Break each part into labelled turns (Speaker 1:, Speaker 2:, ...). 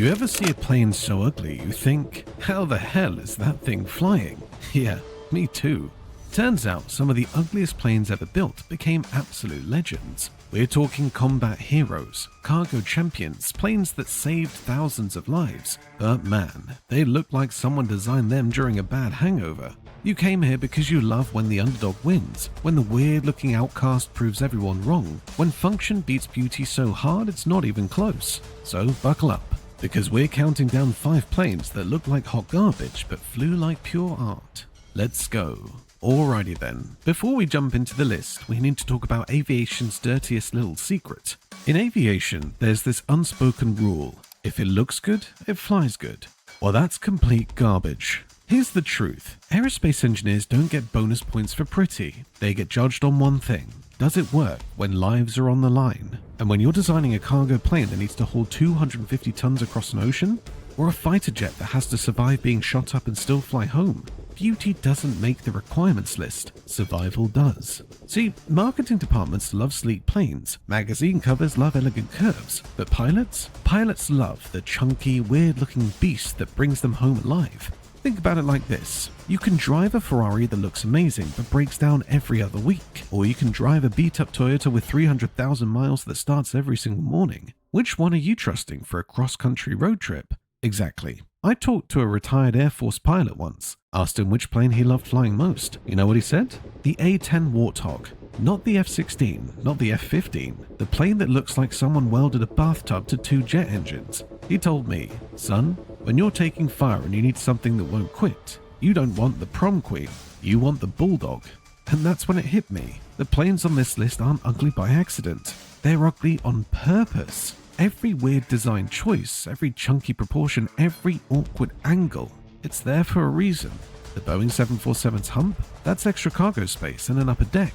Speaker 1: You ever see a plane so ugly you think, how the hell is that thing flying? Yeah, me too. Turns out some of the ugliest planes ever built became absolute legends. We're talking combat heroes, cargo champions, planes that saved thousands of lives. But man, they look like someone designed them during a bad hangover. You came here because you love when the underdog wins, when the weird-looking outcast proves everyone wrong, when function beats beauty so hard it's not even close. So buckle up, because we're counting down 5 planes that look like hot garbage but flew like pure art. Let's go. Alrighty then, before we jump into the list, we need to talk about aviation's dirtiest little secret. In aviation, there's this unspoken rule: if it looks good, it flies good. Well, that's complete garbage. Here's the truth: aerospace engineers don't get bonus points for pretty. They get judged on one thing: does it work when lives are on the line? And when you're designing a cargo plane that needs to haul 250 tons across an ocean, or a fighter jet that has to survive being shot up and still fly home, beauty doesn't make the requirements list, survival does. See, marketing departments love sleek planes, magazine covers love elegant curves, but pilots love the chunky, weird-looking beast that brings them home alive. Think about it like this: you can drive a Ferrari that looks amazing but breaks down every other week, or you can drive a beat-up Toyota with 300,000 miles that starts every single morning. Which one are you trusting for a cross-country road trip? Exactly. I talked to a retired Air Force pilot once, asked him which plane he loved flying most. You know what he said? The A-10 Warthog. Not the F-16, not the F-15, the plane that looks like someone welded a bathtub to 2 jet engines. He told me, "Son, when you're taking fire and you need something that won't quit, you don't want the prom queen, you want the bulldog." And that's when it hit me. The planes on this list aren't ugly by accident. They're ugly on purpose. Every weird design choice, every chunky proportion, every awkward angle, it's there for a reason. The Boeing 747's hump? That's extra cargo space and an upper deck.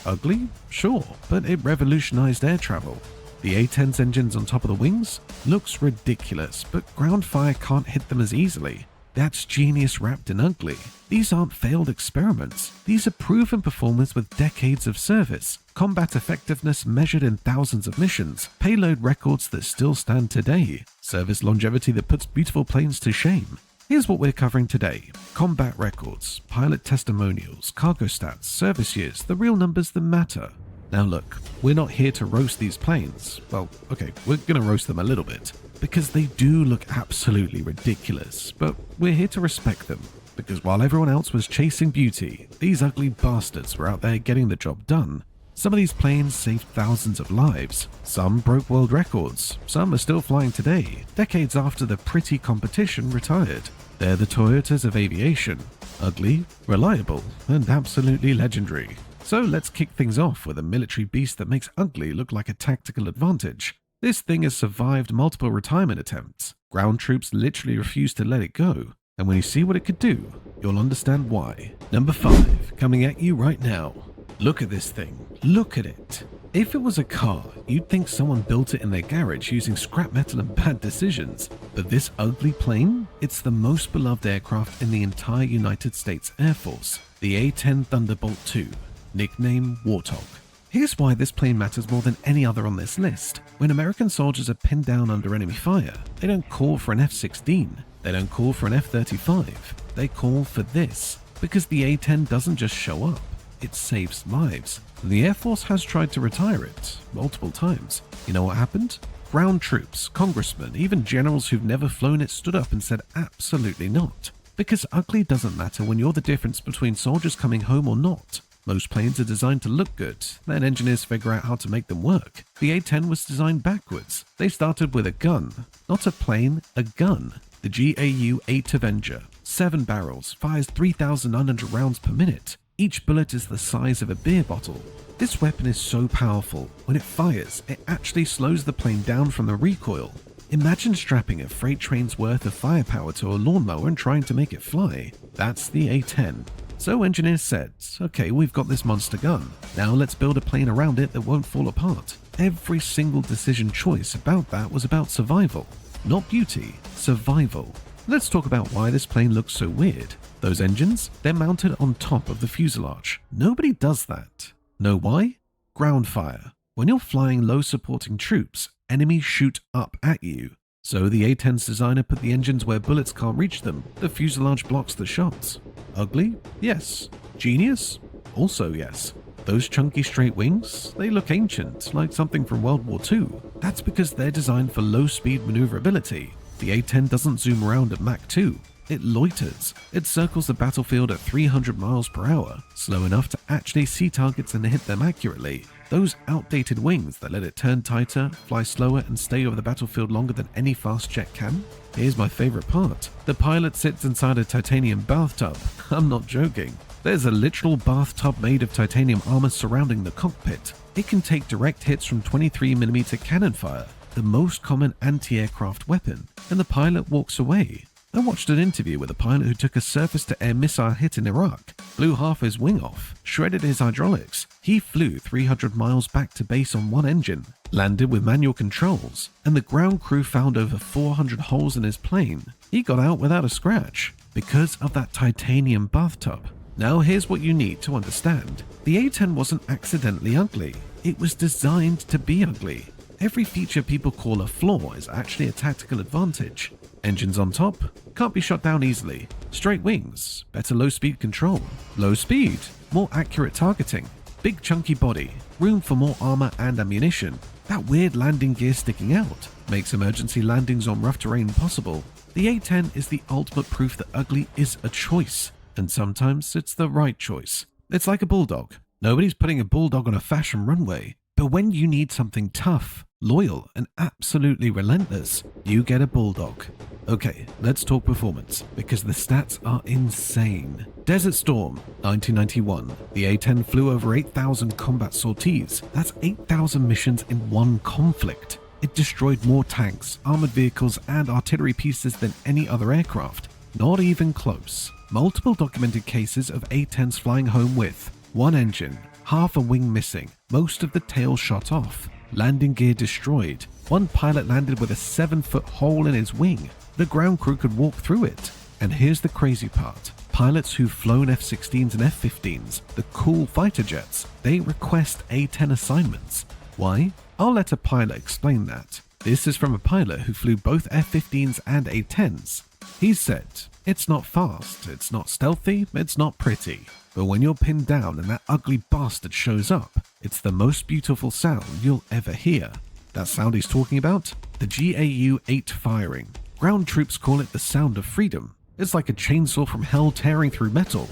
Speaker 1: Ugly? Sure, but it revolutionized air travel. The A-10's engines on top of the wings? Looks ridiculous, but ground fire can't hit them as easily. That's genius wrapped in ugly. These aren't failed experiments. These are proven performers with decades of service, combat effectiveness measured in thousands of missions, payload records that still stand today, service longevity that puts beautiful planes to shame. Here's what we're covering today: combat records, pilot testimonials, cargo stats, service years, the real numbers that matter. Now look, we're not here to roast these planes. Well, okay, we're gonna roast them a little bit, because they do look absolutely ridiculous, but we're here to respect them, because while everyone else was chasing beauty, these ugly bastards were out there getting the job done. Some of these planes saved thousands of lives, some broke world records, some are still flying today, decades after the pretty competition retired. They're the Toyotas of aviation: ugly, reliable, and absolutely legendary. So let's kick things off with a military beast that makes ugly look like a tactical advantage. This thing has survived multiple retirement attempts. Ground troops literally refuse to let it go. And when you see what it could do, you'll understand why. Number 5, coming at you right now. Look at this thing. Look at it. If it was a car, you'd think someone built it in their garage using scrap metal and bad decisions. But this ugly plane? It's the most beloved aircraft in the entire United States Air Force. The A-10 Thunderbolt II, nicknamed Warthog. Here's why this plane matters more than any other on this list. When American soldiers are pinned down under enemy fire, they don't call for an F-16. They don't call for an F-35. They call for this. Because the A-10 doesn't just show up, it saves lives. The Air Force has tried to retire it multiple times. You know what happened? Ground troops, congressmen, even generals who've never flown it stood up and said absolutely not. Because ugly doesn't matter when you're the difference between soldiers coming home or not. Most planes are designed to look good, then engineers figure out how to make them work. The A-10 was designed backwards. They started with a gun. Not a plane, a gun. The GAU-8 Avenger. 7 barrels, fires 3,900 rounds per minute. Each bullet is the size of a beer bottle. This weapon is so powerful, when it fires, it actually slows the plane down from the recoil. Imagine strapping a freight train's worth of firepower to a lawnmower and trying to make it fly. That's the A-10. So engineers said, okay, we've got this monster gun. Now let's build a plane around it that won't fall apart. Every single decision choice about that was about survival. Not beauty, survival. Let's talk about why this plane looks so weird. Those engines, they're mounted on top of the fuselage. Nobody does that. Know why? Ground fire. When you're flying low supporting troops, enemies shoot up at you. So the A-10's designer put the engines where bullets can't reach them. The fuselage blocks the shots. Ugly? Yes. Genius? Also yes. Those chunky straight wings? They look ancient, like something from World War II. That's because they're designed for low-speed maneuverability. The A-10 doesn't zoom around at Mach 2. It loiters. It circles the battlefield at 300 miles per hour, slow enough to actually see targets and hit them accurately. Those outdated wings that let it turn tighter, fly slower, and stay over the battlefield longer than any fast jet can? Here's my favorite part. The pilot sits inside a titanium bathtub. I'm not joking. There's a literal bathtub made of titanium armor surrounding the cockpit. It can take direct hits from 23mm cannon fire, the most common anti-aircraft weapon, and the pilot walks away. I watched an interview with a pilot who took a surface-to-air missile hit in Iraq, blew half his wing off, shredded his hydraulics. He flew 300 miles back to base on one engine, landed with manual controls, and the ground crew found over 400 holes in his plane. He got out without a scratch because of that titanium bathtub. Now here's what you need to understand. The A-10 wasn't accidentally ugly. It was designed to be ugly. Every feature people call a flaw is actually a tactical advantage. Engines on top, can't be shot down easily. Straight wings, better low-speed control. Low speed, more accurate targeting. Big chunky body, room for more armor and ammunition. That weird landing gear sticking out makes emergency landings on rough terrain possible. The A-10 is the ultimate proof that ugly is a choice, and sometimes it's the right choice. It's like a bulldog. Nobody's putting a bulldog on a fashion runway, but when you need something tough, loyal, and absolutely relentless, you get a bulldog. Okay, let's talk performance, because the stats are insane. Desert Storm, 1991. The A-10 flew over 8,000 combat sorties. That's 8,000 missions in one conflict. It destroyed more tanks, armored vehicles, and artillery pieces than any other aircraft. Not even close. Multiple documented cases of A-10s flying home with one engine, half a wing missing, most of the tail shot off, landing gear destroyed. One pilot landed with a 7-foot hole in his wing. The ground crew could walk through it. And here's the crazy part. Pilots who've flown F-16s and F-15s, the cool fighter jets, they request A-10 assignments. Why? I'll let a pilot explain that. This is from a pilot who flew both F-15s and A-10s. He said, "It's not fast, it's not stealthy, it's not pretty. But when you're pinned down and that ugly bastard shows up, it's the most beautiful sound you'll ever hear." That sound he's talking about? The GAU-8 firing. Ground troops call it the sound of freedom. It's like a chainsaw from hell tearing through metal.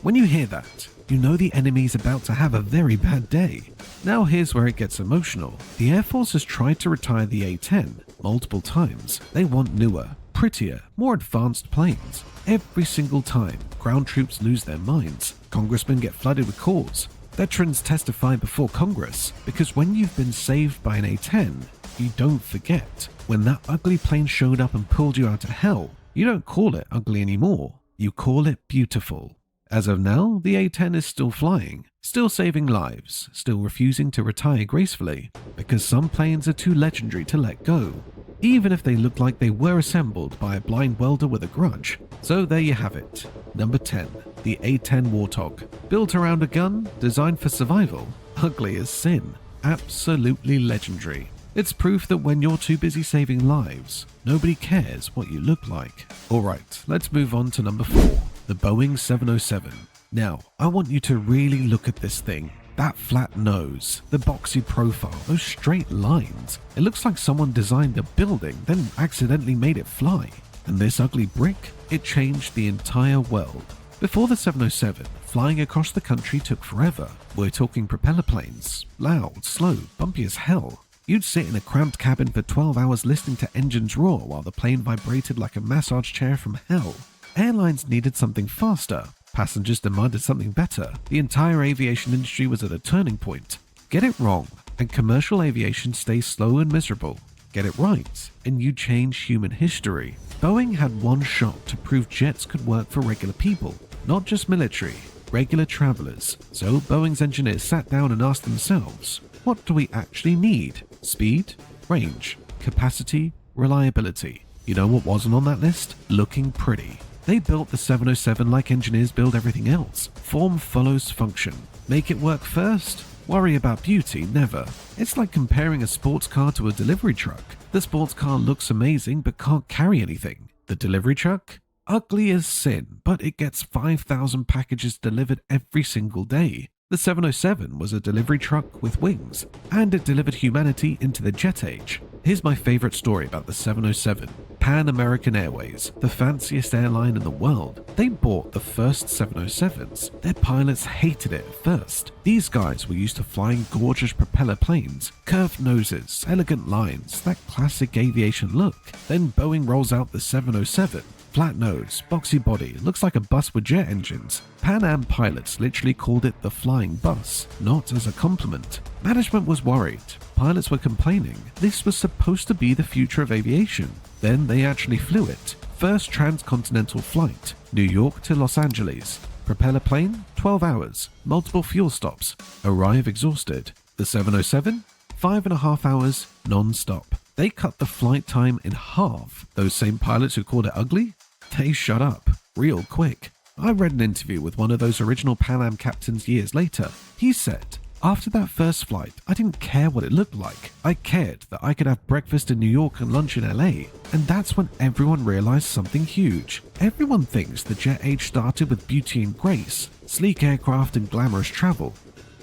Speaker 1: When you hear that, you know the enemy's about to have a very bad day. Now here's where it gets emotional. The Air Force has tried to retire the A-10 multiple times. They want newer, prettier, more advanced planes. Every single time, ground troops lose their minds. Congressmen get flooded with calls. Veterans testify before Congress, because when you've been saved by an A-10, you don't forget. When that ugly plane showed up and pulled you out of hell, you don't call it ugly anymore. You call it beautiful. As of now, the A-10 is still flying, still saving lives, still refusing to retire gracefully, because some planes are too legendary to let go, even if they look like they were assembled by a blind welder with a grudge. So there you have it. Number 10, the A-10 Warthog. Built around a gun, designed for survival, ugly as sin, absolutely legendary. It's proof that when you're too busy saving lives, nobody cares what you look like. Alright, let's move on to number 4, the Boeing 707. Now, I want you to really look at this thing. That flat nose, the boxy profile, those straight lines. It looks like someone designed a building, then accidentally made it fly. And this ugly brick, it changed the entire world. Before the 707, flying across the country took forever. We're talking propeller planes, loud, slow, bumpy as hell. You'd sit in a cramped cabin for 12 hours listening to engines roar while the plane vibrated like a massage chair from hell. Airlines needed something faster. Passengers demanded something better. The entire aviation industry was at a turning point. Get it wrong, and commercial aviation stays slow and miserable. Get it right, and you change human history. Boeing had one shot to prove jets could work for regular people, not just military, regular travelers. So Boeing's engineers sat down and asked themselves, what do we actually need? Speed, range, capacity, reliability. You know what wasn't on that list? Looking pretty. They built the 707 like engineers build everything else. Form follows function. Make it work first, Worry about beauty, never. It's like comparing a sports car to a delivery truck. The sports car looks amazing but can't carry anything. The delivery truck? Ugly as sin, but it gets 5,000 packages delivered every single day. The 707 was a delivery truck with wings, and it delivered humanity into the jet age. Here's my favorite story about the 707. Pan American Airways, the fanciest airline in the world, they bought the first 707s. Their pilots hated it at first. These guys were used to flying gorgeous propeller planes, curved noses, elegant lines, that classic aviation look. Then Boeing rolls out the 707. Flat nose, boxy body, looks like a bus with jet engines. Pan Am pilots literally called it the flying bus, not as a compliment. Management was worried. Pilots were complaining. This was supposed to be the future of aviation. Then they actually flew it. First transcontinental flight, New York to Los Angeles. Propeller plane, 12 hours, multiple fuel stops. Arrive exhausted. The 707, 5.5 hours, non-stop. They cut the flight time in half. Those same pilots who called it ugly, they shut up real quick. I read an interview with one of those original Pan Am captains years later. He said, "After that first flight, I didn't care what it looked like. I cared that I could have breakfast in New York and lunch in LA. And that's when everyone realized something huge. Everyone thinks the jet age started with beauty and grace, sleek aircraft and glamorous travel.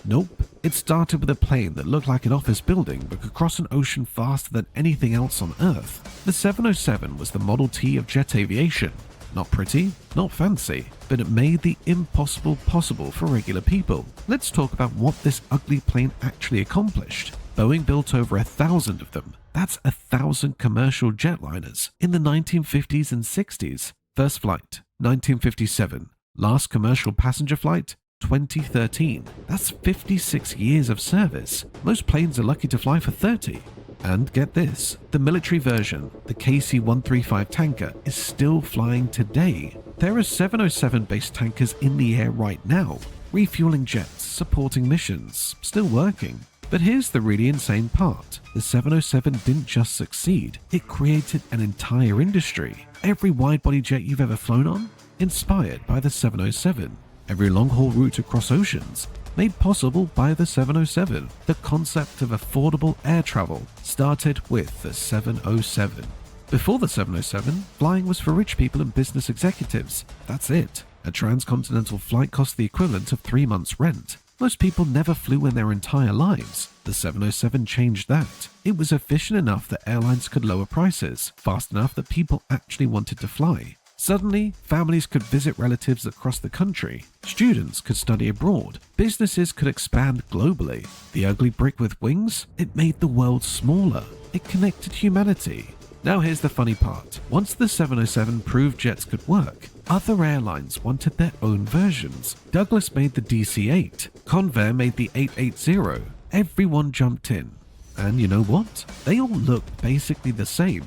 Speaker 1: Nope. It started with a plane that looked like an office building but could cross an ocean faster than anything else on Earth. The 707 was the Model T of jet aviation. Not pretty, not fancy, but it made the impossible possible for regular people. Let's talk about what this ugly plane actually accomplished. Boeing built over 1,000 of them. That's 1,000 commercial jetliners in the 1950s and 60s. First flight, 1957. Last commercial passenger flight, 2013. That's 56 years of service. Most planes are lucky to fly for 30. And get this, the military version, the KC-135 tanker, is still flying today. There are 707-based tankers in the air right now, refueling jets, supporting missions, still working. But here's the really insane part. The 707 didn't just succeed, it created an entire industry. Every wide-body jet you've ever flown on, inspired by the 707. Every long-haul route across oceans, made possible by the 707. The concept of affordable air travel started with the 707. Before the 707, flying was for rich people and business executives. That's it. A transcontinental flight cost the equivalent of 3 months' rent. Most people never flew in their entire lives. The 707 changed that. It was efficient enough that airlines could lower prices, fast enough that people actually wanted to fly. Suddenly, families could visit relatives across the country, students could study abroad, businesses could expand globally. The ugly brick with wings? It made the world smaller. It connected humanity. Now here's the funny part. Once the 707 proved jets could work, other airlines wanted their own versions. Douglas made the DC-8, Convair made the 880. Everyone jumped in. And you know what? They all looked basically the same.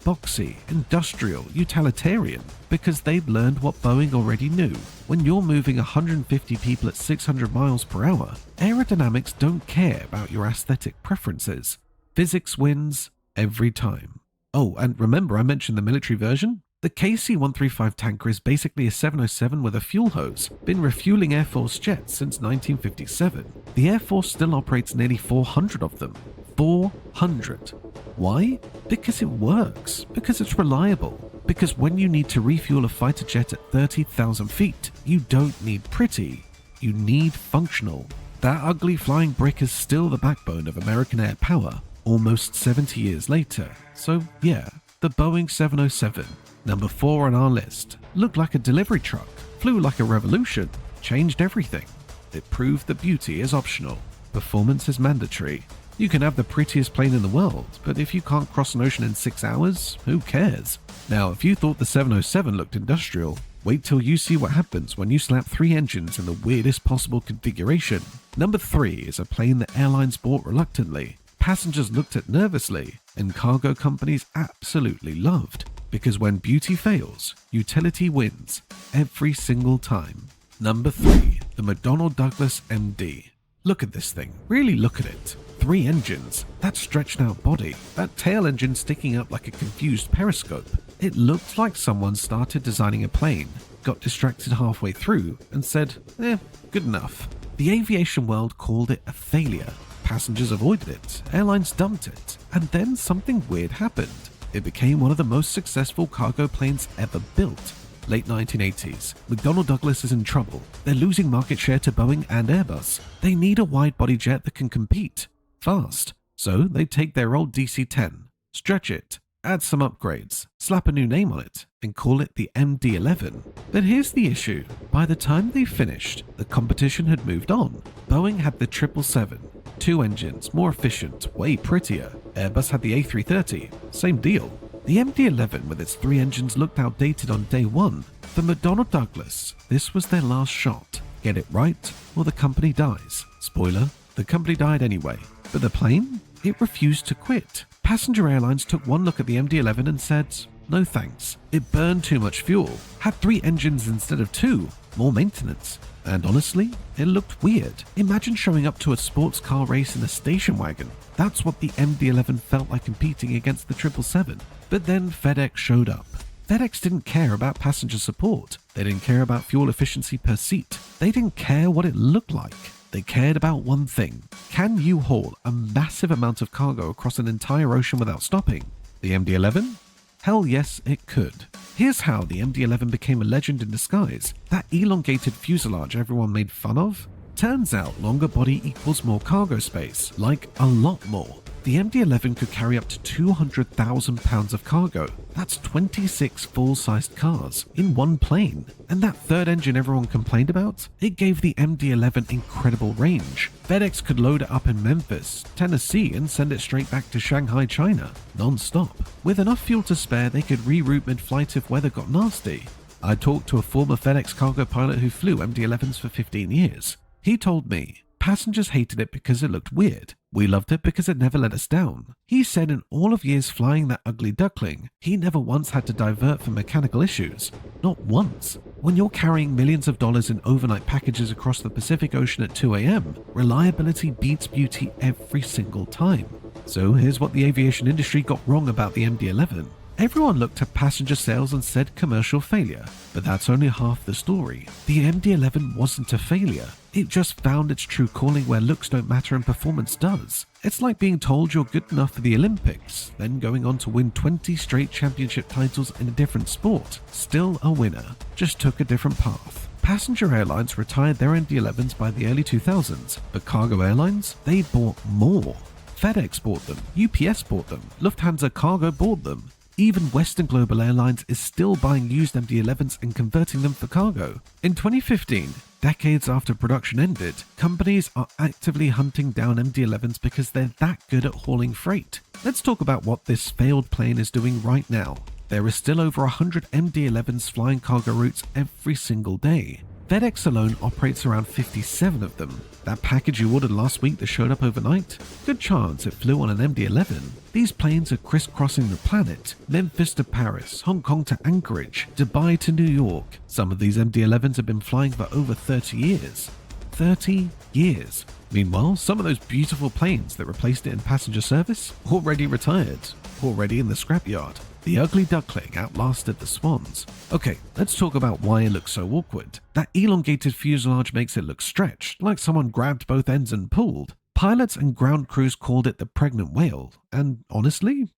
Speaker 1: Boxy, industrial, utilitarian, because they'd learned what Boeing already knew. When you're moving 150 people at 600 miles per hour, aerodynamics don't care about your aesthetic preferences. Physics wins every time. Oh, and remember I mentioned the military version? The KC-135 tanker is basically a 707 with a fuel hose, been refueling Air Force jets since 1957. The Air Force still operates nearly 400 of them. 400. Why? Because it works. Because it's reliable. Because when you need to refuel a fighter jet at 30,000 feet, you don't need pretty. You need functional. That ugly flying brick is still the backbone of American air power, almost 70 years later. So yeah, the Boeing 707, number 4 on our list, looked like a delivery truck, flew like a revolution, changed everything. It proved that beauty is optional, performance is mandatory. You can have the prettiest plane in the world, but if you can't cross an ocean in 6 hours, who cares? Now, if you thought the 707 looked industrial, wait till you see what happens when you slap 3 engines in the weirdest possible configuration. Number 3 is a plane that airlines bought reluctantly, passengers looked at nervously, and cargo companies absolutely loved. Because when beauty fails, utility wins every single time. Number 3, the McDonnell Douglas MD. Look at this thing, really look at it. 3 engines, that stretched out body, that tail engine sticking up like a confused periscope. It looked like someone started designing a plane, got distracted halfway through, and said, good enough. The aviation world called it a failure. Passengers avoided it, airlines dumped it, and then something weird happened. It became one of the most successful cargo planes ever built. Late 1980s, McDonnell Douglas is in trouble. They're losing market share to Boeing and Airbus. They need a wide-body jet that can compete fast. So they take their old DC-10, stretch it, add some upgrades, slap a new name on it, and call it the MD-11. But here's the issue. By the time they finished, the competition had moved on. Boeing had the 777, 2 engines, more efficient, way prettier. Airbus had the A330, same deal. The MD-11 with its 3 engines looked outdated on day one. For McDonnell Douglas, this was their last shot. Get it right, or the company dies. Spoiler, the company died anyway. But the plane? It refused to quit. Passenger airlines took one look at the MD-11 and said, no thanks. It burned too much fuel, had 3 engines instead of 2, more maintenance. And honestly, it looked weird. Imagine showing up to a sports car race in a station wagon. That's what the MD-11 felt like competing against the 777. But then FedEx showed up. FedEx didn't care about passenger support. They didn't care about fuel efficiency per seat. They didn't care what it looked like. They cared about one thing. Can you haul a massive amount of cargo across an entire ocean without stopping? The MD-11? Hell yes, it could. Here's how the MD-11 became a legend in disguise. That elongated fuselage everyone made fun of? Turns out longer body equals more cargo space, like a lot more. The MD-11 could carry up to 200,000 pounds of cargo. That's 26 full-sized cars in one plane. And that third engine everyone complained about? It gave the MD-11 incredible range. FedEx could load it up in Memphis, Tennessee, and send it straight back to Shanghai, China, non-stop. With enough fuel to spare, they could reroute mid-flight if weather got nasty. I talked to a former FedEx cargo pilot who flew MD-11s for 15 years. He told me, passengers hated it because it looked weird. We loved it because it never let us down. He said in all of years flying that ugly duckling, he never once had to divert for mechanical issues. Not once. When you're carrying millions of dollars in overnight packages across the Pacific Ocean at 2 a.m., reliability beats beauty every single time. So here's what the aviation industry got wrong about the MD-11. Everyone looked at passenger sales and said commercial failure, but that's only half the story. The MD-11 wasn't a failure. It just found its true calling where looks don't matter and performance does. It's like being told you're good enough for the Olympics, then going on to win 20 straight championship titles in a different sport. Still a winner, just took a different path. Passenger airlines retired their MD-11s by the early 2000s, but cargo airlines, they bought more. FedEx bought them, UPS bought them, Lufthansa Cargo bought them. Even Western Global Airlines is still buying used MD-11s and converting them for cargo. In 2015, decades after production ended, companies are actively hunting down MD-11s because they're that good at hauling freight. Let's talk about what this failed plane is doing right now. There are still over 100 MD-11s flying cargo routes every single day. FedEx alone operates around 57 of them. That package you ordered last week that showed up overnight? Good chance it flew on an MD-11. These planes are crisscrossing the planet. Memphis to Paris, Hong Kong to Anchorage, Dubai to New York. Some of these MD-11s have been flying for over 30 years. 30 years. Meanwhile, some of those beautiful planes that replaced it in passenger service? Already retired. Already in the scrapyard. The ugly duckling outlasted the swans. Okay, let's talk about why it looks so awkward. That elongated fuselage makes it look stretched, like someone grabbed both ends and pulled. Pilots and ground crews called it the pregnant whale, and honestly,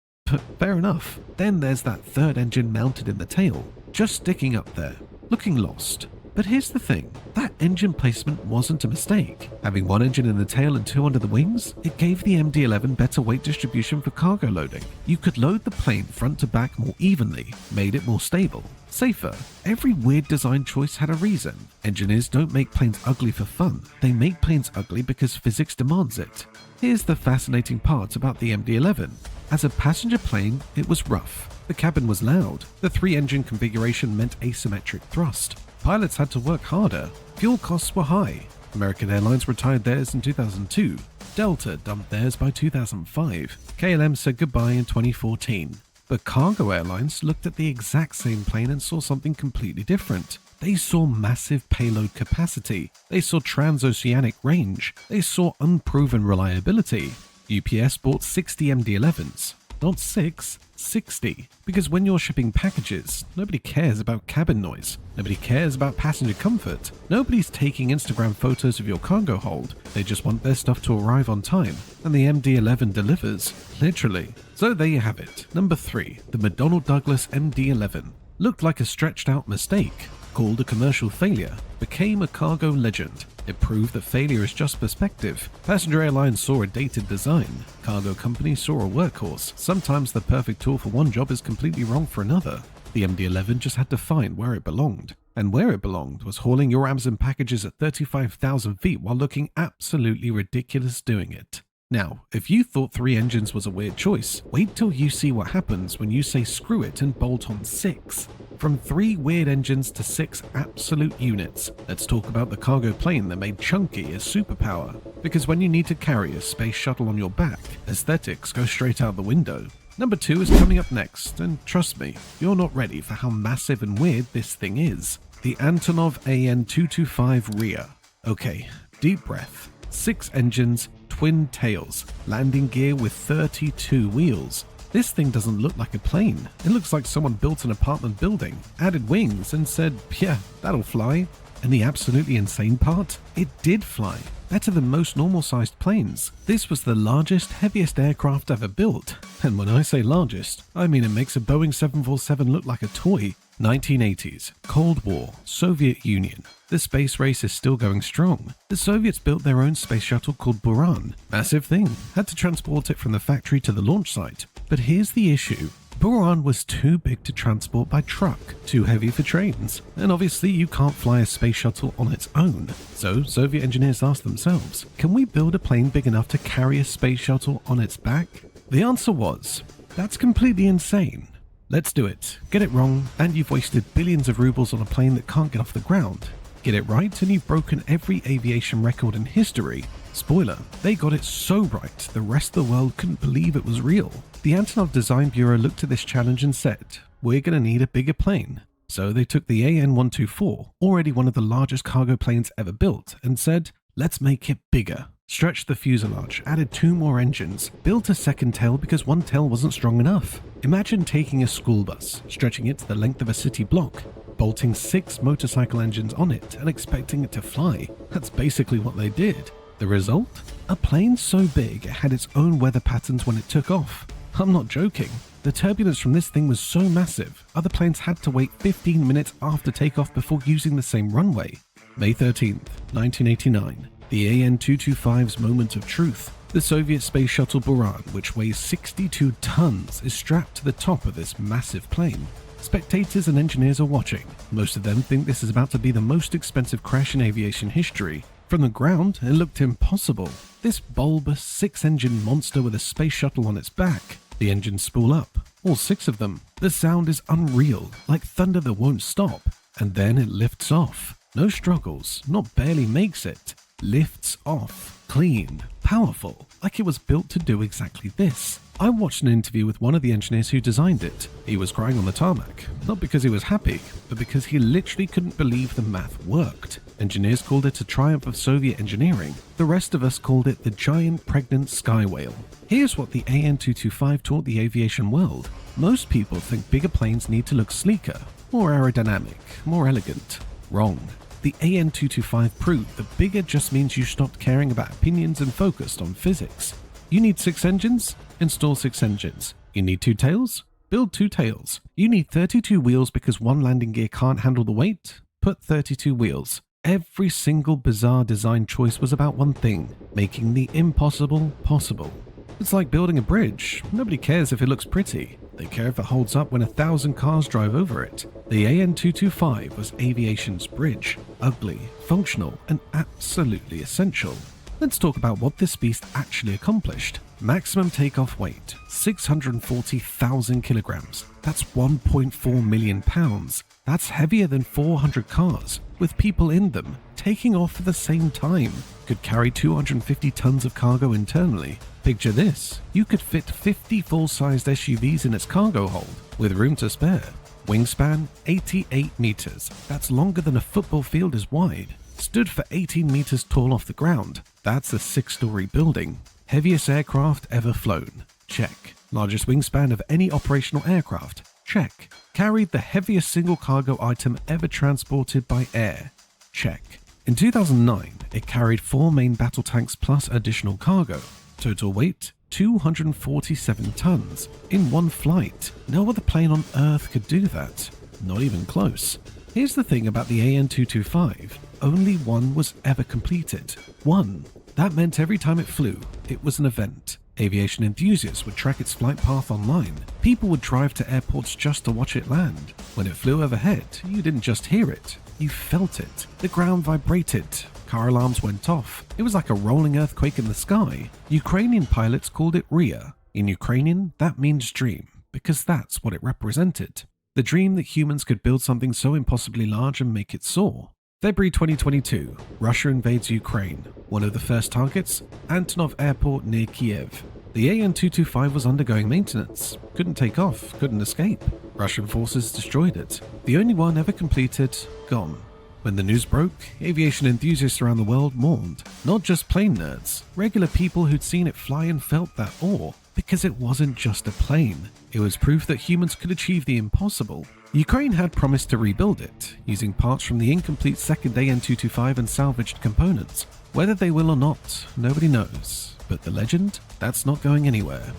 Speaker 1: fair enough. Then there's that third engine mounted in the tail, just sticking up there, looking lost. But here's the thing, that engine placement wasn't a mistake. Having one engine in the tail and 2 under the wings, it gave the MD-11 better weight distribution for cargo loading. You could load the plane front to back more evenly, made it more stable, safer. Every weird design choice had a reason. Engineers don't make planes ugly for fun, they make planes ugly because physics demands it. Here's the fascinating part about the MD-11. As a passenger plane, it was rough. The cabin was loud. The 3-engine configuration meant asymmetric thrust. Pilots had to work harder. Fuel costs were high. American Airlines retired theirs in 2002. Delta dumped theirs by 2005. KLM said goodbye in 2014. But cargo airlines looked at the exact same plane and saw something completely different. They saw massive payload capacity. They saw transoceanic range. They saw unproven reliability. UPS bought 60 MD-11s. not 6, 60. Because when you're shipping packages, nobody cares about cabin noise. Nobody cares about passenger comfort. Nobody's taking Instagram photos of your cargo hold. They just want their stuff to arrive on time. And the MD-11 delivers. Literally. So there you have it. Number 3. The McDonnell Douglas MD-11. Looked like a stretched out mistake. Called a commercial failure, became a cargo legend. It proved that failure is just perspective. Passenger airlines saw a dated design. Cargo companies saw a workhorse. Sometimes the perfect tool for one job is completely wrong for another. The MD-11 just had to find where it belonged. And where it belonged was hauling your Amazon packages at 35,000 feet while looking absolutely ridiculous doing it. Now, if you thought 3 engines was a weird choice, wait till you see what happens when you say screw it and bolt on 6. From 3 weird engines to 6 absolute units, let's talk about the cargo plane that made chunky a superpower. Because when you need to carry a space shuttle on your back, aesthetics go straight out the window. Number 2 is coming up next, and trust me, you're not ready for how massive and weird this thing is. The Antonov An-225 Mriya. Okay, deep breath. 6 engines, twin tails, landing gear with 32 wheels. This thing doesn't look like a plane. It looks like someone built an apartment building, added wings, and said, yeah, that'll fly. And the absolutely insane part? It did fly. Better than most normal-sized planes. This was the largest, heaviest aircraft ever built. And when I say largest, I mean it makes a Boeing 747 look like a toy. 1980s, Cold War, Soviet Union. The space race is still going strong. The Soviets built their own space shuttle called Buran. Massive thing. Had to transport it from the factory to the launch site. But here's the issue. Buran was too big to transport by truck, too heavy for trains, and obviously you can't fly a space shuttle on its own. So Soviet engineers asked themselves, can we build a plane big enough to carry a space shuttle on its back? The answer was, that's completely insane. Let's do it. Get it wrong, and you've wasted billions of rubles on a plane that can't get off the ground. Get it right, and you've broken every aviation record in history. Spoiler, they got it so right, the rest of the world couldn't believe it was real. The Antonov Design Bureau looked at this challenge and said, we're going to need a bigger plane. So they took the AN-124, already one of the largest cargo planes ever built, and said, let's make it bigger. Stretched the fuselage, added 2 more engines, built a second tail because one tail wasn't strong enough. Imagine taking a school bus, stretching it to the length of a city block, bolting 6 motorcycle engines on it and expecting it to fly. That's basically what they did. The result? A plane so big it had its own weather patterns when it took off. I'm not joking. The turbulence from this thing was so massive, other planes had to wait 15 minutes after takeoff before using the same runway. May 13th, 1989. The An-225's moment of truth. The Soviet space shuttle Buran, which weighs 62 tons, is strapped to the top of this massive plane. Spectators and engineers are watching. Most of them think this is about to be the most expensive crash in aviation history. From the ground, it looked impossible. This bulbous 6-engine monster with a space shuttle on its back. The engines spool up, all 6 of them. The sound is unreal, like thunder that won't stop. And then it lifts off. No struggles, not barely makes it. Lifts off, clean, powerful, like it was built to do exactly this. I watched an interview with one of the engineers who designed it. He was crying on the tarmac, not because he was happy, but because he literally couldn't believe the math worked. Engineers called it a triumph of Soviet engineering. The rest of us called it the giant pregnant sky whale. Here's what the An-225 taught the aviation world. Most people think bigger planes need to look sleeker, more aerodynamic, more elegant. Wrong. The An-225 proved that bigger just means you stopped caring about opinions and focused on physics. You need 6 engines? Install 6 engines. You need 2 tails? Build 2 tails. You need 32 wheels because one landing gear can't handle the weight? Put 32 wheels. Every single bizarre design choice was about one thing, making the impossible possible. It's like building a bridge. Nobody cares if it looks pretty. They care if it holds up when 1,000 cars drive over it. The An-225 was aviation's bridge. Ugly, functional, and absolutely essential. Let's talk about what this beast actually accomplished. Maximum takeoff weight, 640,000 kilograms. That's 1.4 million pounds. That's heavier than 400 cars, with people in them, taking off at the same time. Could carry 250 tons of cargo internally. Picture this, you could fit 50 full-sized SUVs in its cargo hold, with room to spare. Wingspan, 88 meters. That's longer than a football field is wide. Stood for 18 meters tall off the ground. That's a 6-story building. Heaviest aircraft ever flown. Check. Largest wingspan of any operational aircraft? Check. Carried the heaviest single cargo item ever transported by air? Check. In 2009, it carried 4 main battle tanks plus additional cargo. Total weight, 247 tons in one flight. No other plane on Earth could do that. Not even close. Here's the thing about the An-225. Only one was ever completed. One. That meant every time it flew, it was an event. Aviation enthusiasts would track its flight path online. People would drive to airports just to watch it land. When it flew overhead, you didn't just hear it, you felt it. The ground vibrated. Car alarms went off. It was like a rolling earthquake in the sky. Ukrainian pilots called it Mriya. In Ukrainian, that means dream, because that's what it represented. The dream that humans could build something so impossibly large and make it soar. February 2022, Russia invades Ukraine. One of the first targets, Antonov Airport near Kiev. The An-225 was undergoing maintenance. Couldn't take off, couldn't escape. Russian forces destroyed it. The only one ever completed, gone. When the news broke, aviation enthusiasts around the world mourned. Not just plane nerds, regular people who'd seen it fly and felt that awe. Because it wasn't just a plane. It was proof that humans could achieve the impossible. Ukraine had promised to rebuild it, using parts from the incomplete second An-225 and salvaged components. Whether they will or not, nobody knows. But the legend? That's not going anywhere.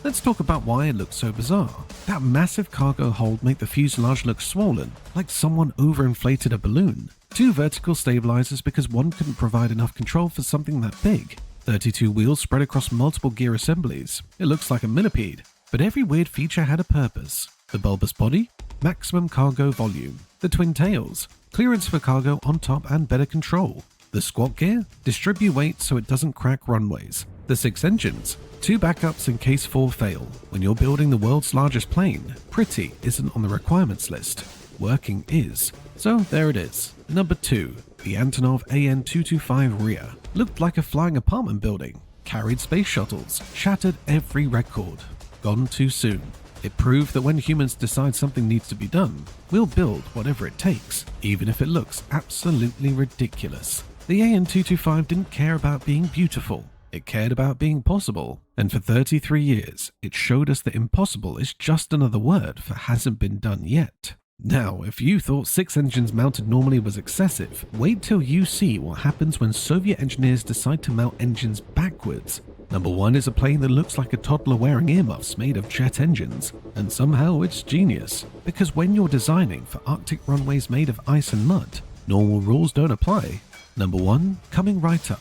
Speaker 1: Let's talk about why it looks so bizarre. That massive cargo hold made the fuselage look swollen, like someone overinflated a balloon. 2 vertical stabilizers because one couldn't provide enough control for something that big. 32 wheels spread across multiple gear assemblies. It looks like a millipede. But every weird feature had a purpose. The bulbous body? Maximum cargo volume. The twin tails? Clearance for cargo on top and better control. The squat gear? Distribute weight so it doesn't crack runways. The 6 engines? 2 backups in case 4 fail. When you're building the world's largest plane, pretty isn't on the requirements list. Working is. So there it is. Number 2. The Antonov An-225 Mriya. Looked like a flying apartment building. Carried space shuttles. Shattered every record. Gone too soon. It proved that when humans decide something needs to be done, we'll build whatever it takes, even if it looks absolutely ridiculous. The An-225 didn't care about being beautiful. It cared about being possible. And for 33 years, it showed us that impossible is just another word for hasn't been done yet. Now, if you thought 6 engines mounted normally was excessive, wait till you see what happens when Soviet engineers decide to mount engines backwards. Number 1 is a plane that looks like a toddler wearing earmuffs made of jet engines, and somehow it's genius. Because when you're designing for Arctic runways made of ice and mud, normal rules don't apply. Number 1, coming right up,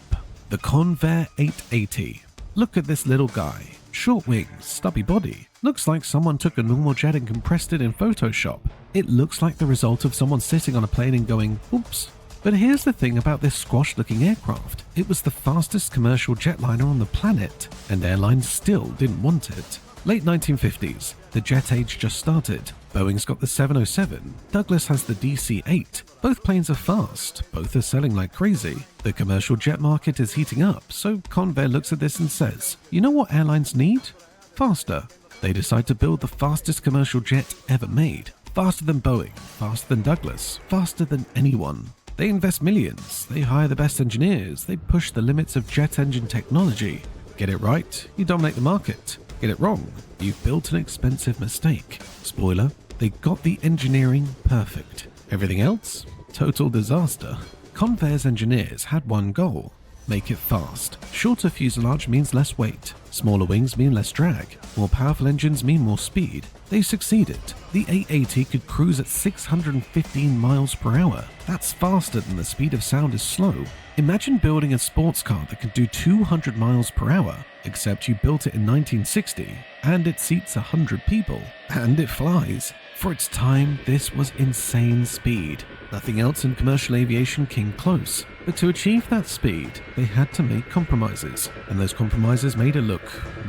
Speaker 1: the Convair 880. Look at this little guy. Short wings, stubby body. Looks like someone took a normal jet and compressed it in Photoshop. It looks like the result of someone sitting on a plane and going, oops. But here's the thing about this squashed-looking aircraft. It was the fastest commercial jetliner on the planet, and airlines still didn't want it. Late 1950s, the jet age just started. Boeing's got the 707, Douglas has the DC-8. Both planes are fast, both are selling like crazy. The commercial jet market is heating up, so Convair looks at this and says, you know what airlines need? Faster. They decide to build the fastest commercial jet ever made. Faster than Boeing, faster than Douglas, faster than anyone. They invest millions, they hire the best engineers, they push the limits of jet engine technology. Get it right, you dominate the market. Get it wrong, you've built an expensive mistake. Spoiler, they got the engineering perfect. Everything else? Total disaster. Convair's engineers had one goal. Make it fast. Shorter fuselage means less weight. Smaller wings mean less drag. More powerful engines mean more speed. They succeeded. The A-80 could cruise at 615 miles per hour. That's faster than the speed of sound is slow. Imagine building a sports car that can do 200 miles per hour, except you built it in 1960, and it seats 100 people, and it flies. For its time, this was insane speed. Nothing else in commercial aviation came close. But to achieve that speed, they had to make compromises, and those compromises made it look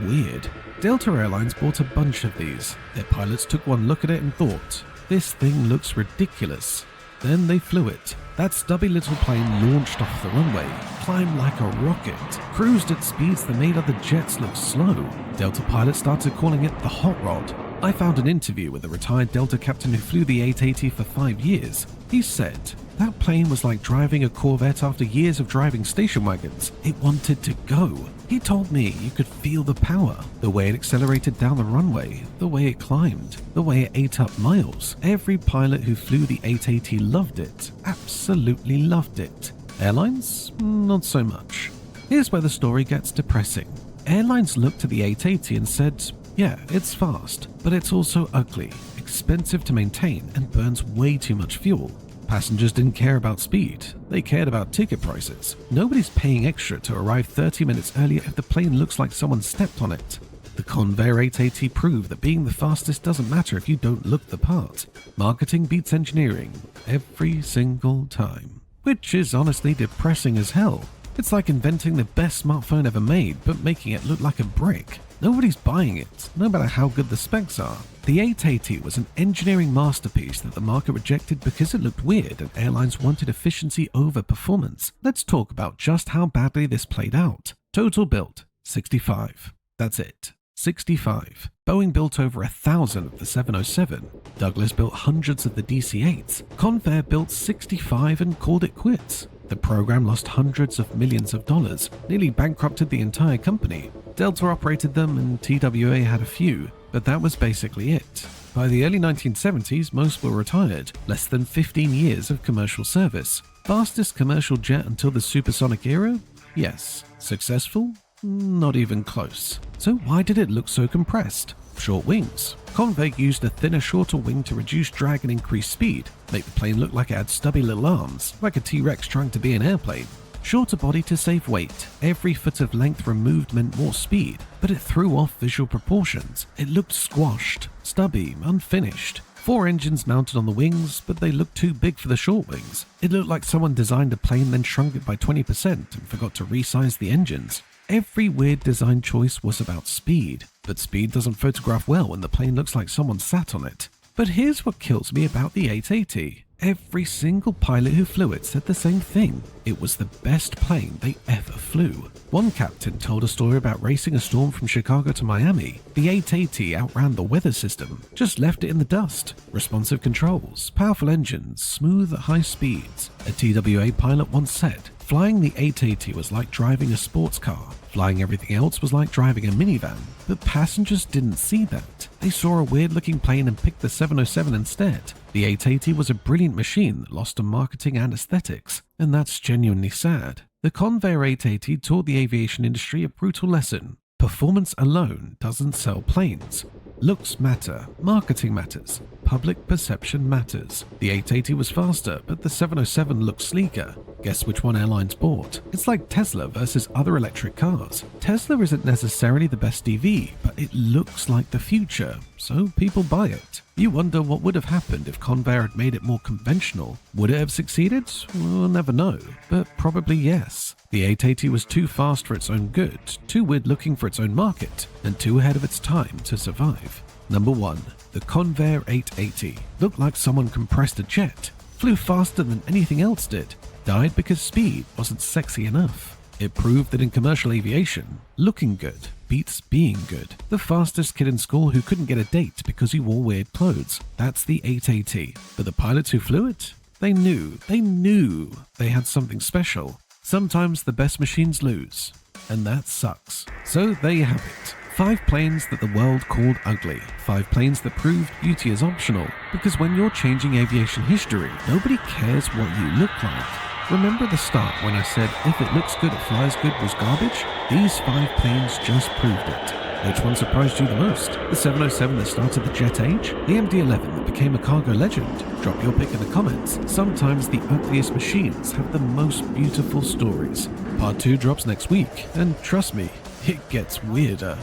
Speaker 1: weird. Delta Airlines bought a bunch of these. Their pilots took one look at it and thought, this thing looks ridiculous. Then they flew it. That stubby little plane launched off the runway, climbed like a rocket, cruised at speeds that made other jets look slow. Delta pilots started calling it the hot rod. I found an interview with a retired Delta captain who flew the 880 for 5 years. He said, "That plane was like driving a Corvette after years of driving station wagons. It wanted to go." He told me you could feel the power, the way it accelerated down the runway, the way it climbed, the way it ate up miles. Every pilot who flew the 880 loved it, absolutely loved it. Airlines? Not so much. Here's where the story gets depressing. Airlines looked at the 880 and said, "Yeah, it's fast, but it's also ugly, expensive to maintain, and burns way too much fuel." Passengers didn't care about speed, they cared about ticket prices. Nobody's paying extra to arrive 30 minutes earlier if the plane looks like someone stepped on it. The Convair 880 proved that being the fastest doesn't matter if you don't look the part. Marketing beats engineering every single time. Which is honestly depressing as hell. It's like inventing the best smartphone ever made, but making it look like a brick. Nobody's buying it, no matter how good the specs are. The 880 was an engineering masterpiece that the market rejected because it looked weird and airlines wanted efficiency over performance. Let's talk about just how badly this played out. Total built, 65. That's it. 65. Boeing built over 1,000 of the 707. Douglas built hundreds of the DC-8s. Convair built 65 and called it quits. The program lost hundreds of millions of dollars, nearly bankrupted the entire company. Delta operated them and TWA had a few, but that was basically it. By the early 1970s, most were retired, less than 15 years of commercial service. Fastest commercial jet until the supersonic era? Yes. Successful? Not even close. So why did it look so compressed? Short wings. Convair used a thinner, shorter wing to reduce drag and increase speed, make the plane look like it had stubby little arms, like a T-Rex trying to be an airplane. Shorter body to save weight. Every foot of length removed meant more speed, but it threw off visual proportions. It looked squashed, stubby, unfinished. 4 engines mounted on the wings, but they looked too big for the short wings. It looked like someone designed a plane then shrunk it by 20% and forgot to resize the engines. Every weird design choice was about speed, but speed doesn't photograph well when the plane looks like someone sat on it. But here's what kills me about the 880. Every single pilot who flew it said the same thing. It was the best plane they ever flew. One captain told a story about racing a storm from Chicago to Miami. The 880 outran the weather system, just left it in the dust. Responsive controls, powerful engines, smooth at high speeds. A TWA pilot once said, "Flying the 880 was like driving a sports car. Flying everything else was like driving a minivan." But passengers didn't see that. They saw a weird-looking plane and picked the 707 instead. The 880 was a brilliant machine that lost to marketing and aesthetics, and that's genuinely sad. The Convair 880 taught the aviation industry a brutal lesson. Performance alone doesn't sell planes. Looks matter, marketing matters, public perception matters. The 880 was faster, but the 707 looked sleeker. Guess which one airlines bought? It's like Tesla versus other electric cars. Tesla isn't necessarily the best EV, but it looks like the future, so people buy it. You wonder what would have happened if Convair had made it more conventional. Would it have succeeded? We'll never know, but probably yes. The 880 was too fast for its own good, too weird looking for its own market, and too ahead of its time to survive. Number 1. The Convair 880. Looked like someone compressed a jet. Flew faster than anything else did. Died because speed wasn't sexy enough. It proved that in commercial aviation, looking good beats being good. The fastest kid in school who couldn't get a date because he wore weird clothes. That's the 880. But the pilots who flew it? They knew they had something special. Sometimes the best machines lose, and that sucks. So there you have it. 5 planes that the world called ugly. 5 planes that proved beauty is optional. Because when you're changing aviation history, nobody cares what you look like. Remember at the start when I said if it looks good, it flies good was garbage? These 5 planes just proved it. Which one surprised you the most? The 707 that started the jet age? The MD-11 that became a cargo legend? Drop your pick in the comments. Sometimes the ugliest machines have the most beautiful stories. Part 2 drops next week, and trust me, it gets weirder.